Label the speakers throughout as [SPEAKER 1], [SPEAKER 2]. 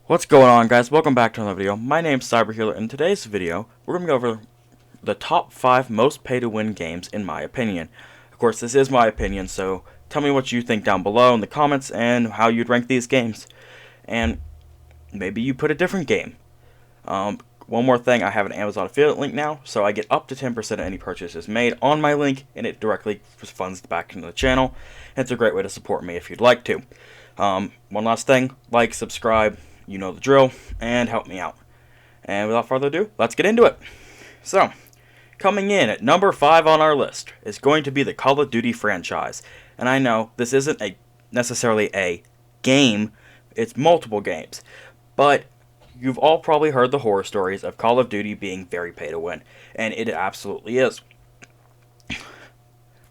[SPEAKER 1] What's going on, guys? Welcome back to another video. My name's Cyberhealer. In today's video, we're going to go over the top 5 most pay-to-win games in my opinion. Of course, this is my opinion, so tell me what you think down below in the comments and how you'd rank these games. And maybe you put a different game. One more thing, I have an Amazon affiliate link now, so I get up to 10% of any purchases made on my link, and it directly funds back into the channel. And it's a great way to support me if you'd like to. One last thing, like, subscribe, you know the drill, and help me out. And without further ado, let's get into it. So, coming in at number 5 on our list is going to be the Call of Duty franchise. And I know this isn't necessarily a game, it's multiple games. But you've all probably heard the horror stories of Call of Duty being very pay to win. And it absolutely is.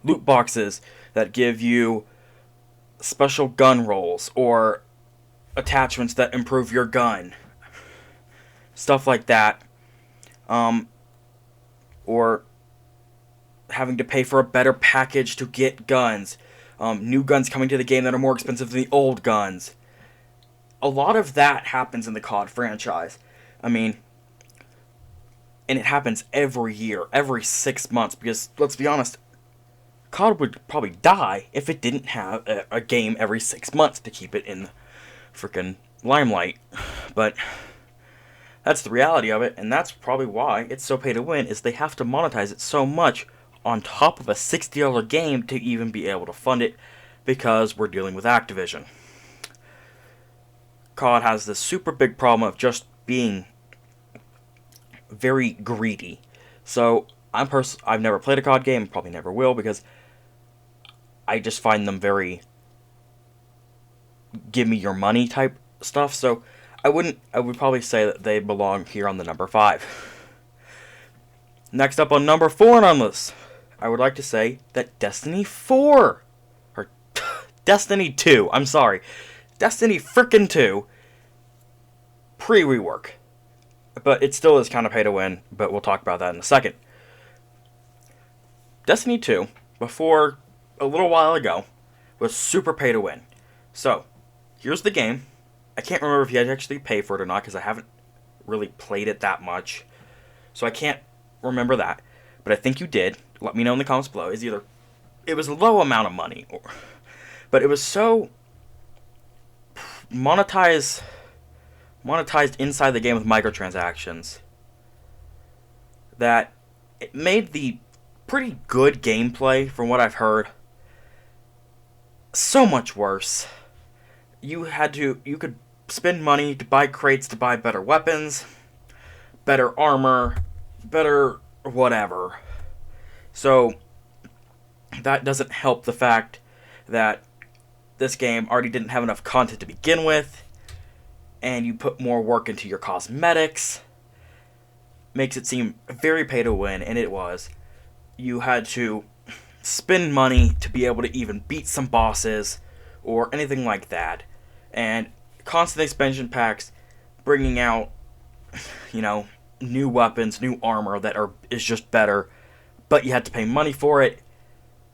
[SPEAKER 1] Loot boxes that give you special gun rolls or attachments that improve your gun, stuff like that, or having to pay for a better package to get guns, new guns coming to the game that are more expensive than the old guns. A lot of that happens in the COD franchise. I mean, and it happens every year, every 6 months, because let's be honest, COD would probably die if it didn't have a game every 6 months to keep it in the freaking limelight. But that's the reality of it, and that's probably why it's so pay to win, is they have to monetize it so much on top of a $60 game to even be able to fund it, because we're dealing with Activision. COD has this super big problem of just being very greedy. So I've never played a COD game, probably never will, because I just find them very give me your money type stuff. So I would probably say that they belong here on the number 5. Next up on number 4 on our list, I would like to say that Destiny 4, or Destiny 2, I'm sorry, Destiny frickin' 2, pre-rework. But it still is kind of pay to win, but we'll talk about that in a second. Destiny 2, before a little while ago, was super pay to win. So, here's the game. I can't remember if you had to actually pay for it or not, because I haven't really played it that much. So I can't remember that. But I think you did. Let me know in the comments below. It was a low amount of money, but it was so monetized inside the game with microtransactions that it made the pretty good gameplay, from what I've heard, so much worse. You could spend money to buy crates to buy better weapons, better armor, better whatever. So that doesn't help the fact that this game already didn't have enough content to begin with, and you put more work into your cosmetics. Makes it seem very pay to win, and it was. You had to spend money to be able to even beat some bosses or anything like that. And constant expansion packs bringing out, new weapons, new armor that is just better, but you had to pay money for it.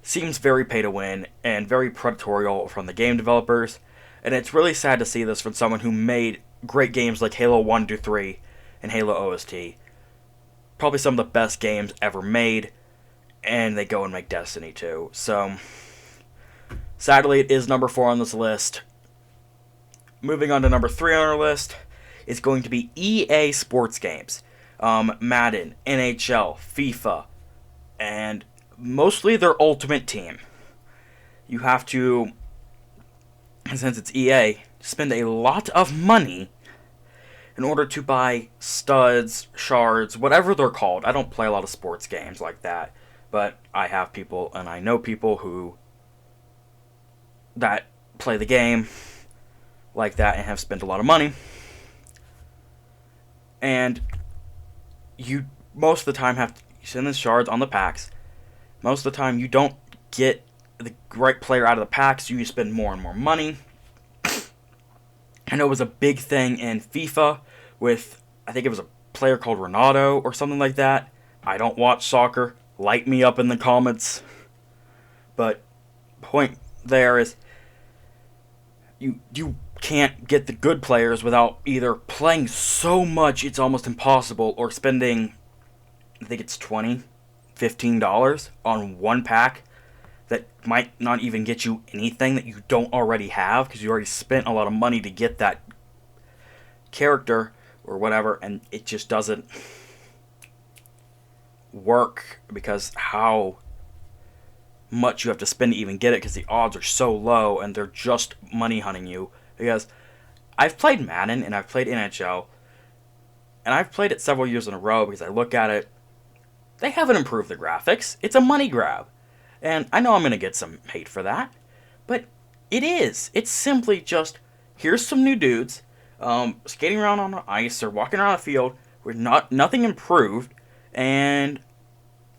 [SPEAKER 1] Seems very pay to win and very predatory from the game developers. And it's really sad to see this from someone who made great games like Halo 1 through 3 and Halo OST. Probably some of the best games ever made, and they go and make Destiny 2. So, sadly, it is number 4 on this list. Moving on to number 3 on our list is going to be EA Sports games. Madden, NHL, FIFA, and mostly their Ultimate Team. You have to, since it's EA, spend a lot of money in order to buy studs, shards, whatever they're called. I don't play a lot of sports games like that, but I have people, and I know people that play the game like that and have spent a lot of money. And you most of the time have to send the shards on the packs. Most of the time you don't get the right player out of the packs, you spend more and more money. I know it was a big thing in FIFA with, I think it was a player called Ronaldo or something like that. I don't watch soccer. Light me up in the comments. But point there is, you can't get the good players without either playing so much it's almost impossible, or spending, I think it's $20, $15 on one pack that might not even get you anything that you don't already have, because you already spent a lot of money to get that character or whatever, and it just doesn't work because how much you have to spend to even get it, because the odds are so low and they're just money hunting you. Because I've played Madden and I've played NHL, and I've played it several years in a row because I look at it, they haven't improved the graphics. It's a money grab. And I know I'm going to get some hate for that, but it is. It's simply just, here's some new dudes skating around on the ice or walking around the field with nothing improved, and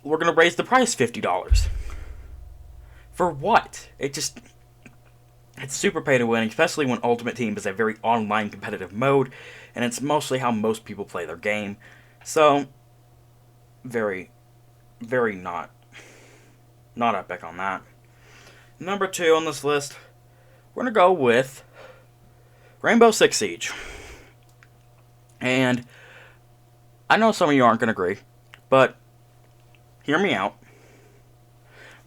[SPEAKER 1] we're going to raise the price $50. For what? It's super pay to win, especially when Ultimate Team is a very online competitive mode, and it's mostly how most people play their game. So, very, very not epic on that. Number 2 on this list, we're going to go with Rainbow Six Siege. And I know some of you aren't going to agree, but hear me out.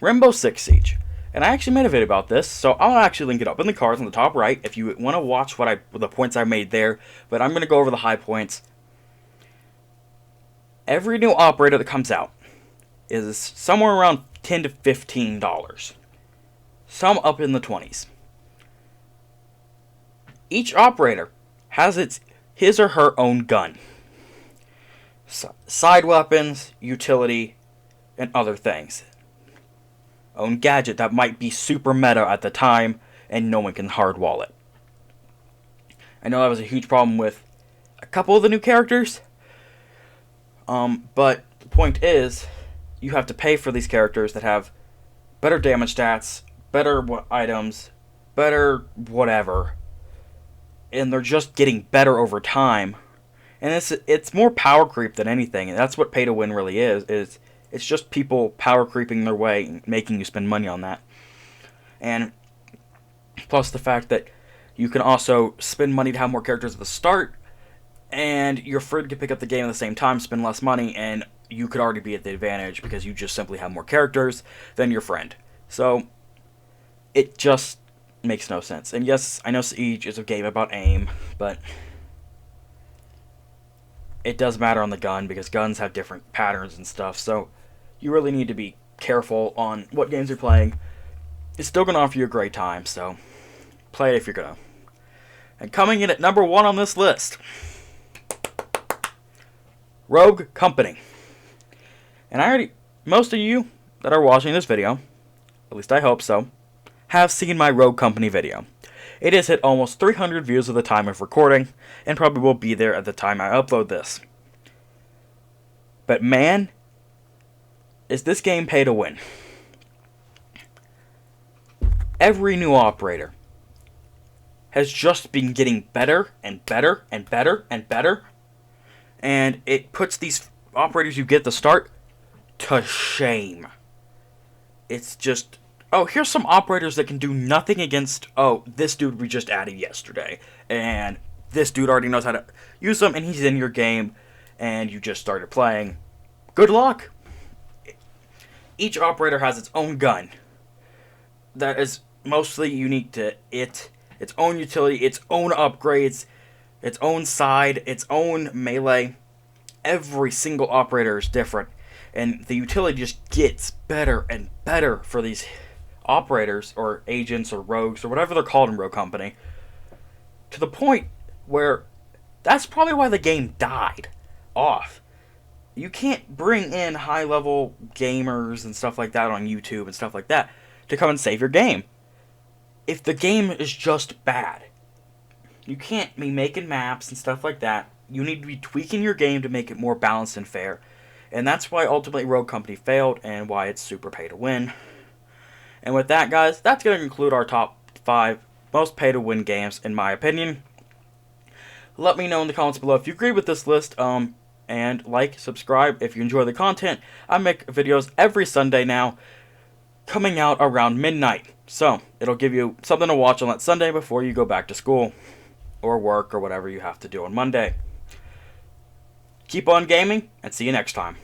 [SPEAKER 1] Rainbow Six Siege. And I actually made a video about this, so I'll actually link it up in the cards on the top right if you want to watch the points I made there, but I'm going to go over the high points. Every new operator that comes out is somewhere around $10 to $15. Some up in the 20s. Each operator has his or her own gun, side weapons, utility, and other things. Own gadget that might be super meta at the time and no one can hardwall it. I know that was a huge problem with a couple of the new characters, but the point is, you have to pay for these characters that have better damage stats, better items, better whatever, and they're just getting better over time. And it's more power creep than anything, and that's what pay to win really is it's just people power creeping their way and making you spend money on that. And plus the fact that you can also spend money to have more characters at the start, and your friend can pick up the game at the same time, spend less money, and you could already be at the advantage because you just simply have more characters than your friend. So it just makes no sense. And yes, I know Siege is a game about aim, but it does matter on the gun because guns have different patterns and stuff, so you really need to be careful on what games you're playing. It's still going to offer you a great time, so play it if you're going to. And coming in at number 1 on this list, Rogue Company. And most of you that are watching this video, at least I hope so, have seen my Rogue Company video. It has hit almost 300 views at the time of recording, and probably will be there at the time I upload this. But man, is this game pay to win. Every new operator has just been getting better and better and better and better, and it puts these operators you get at the start to shame. It's just, oh, here's some operators that can do nothing against, oh, this dude we just added yesterday, and this dude already knows how to use them, and he's in your game, and you just started playing. Good luck. Each operator has its own gun that is mostly unique to it, its own utility, its own upgrades, its own side, its own melee. Every single operator is different, and the utility just gets better and better for these operators, or agents, or rogues, or whatever they're called in Rogue Company, to the point where that's probably why the game died off. You can't bring in high-level gamers and stuff like that on YouTube and stuff like that to come and save your game. If the game is just bad, you can't be making maps and stuff like that. You need to be tweaking your game to make it more balanced and fair. And that's why ultimately Rogue Company failed, and why it's super pay to win. And with that, guys, that's going to conclude our top 5 most pay to win games, in my opinion. Let me know in the comments below if you agree with this list, and like, subscribe if you enjoy the content. I make videos every Sunday now, coming out around midnight. So, it'll give you something to watch on that Sunday before you go back to school or work or whatever you have to do on Monday. Keep on gaming, and see you next time.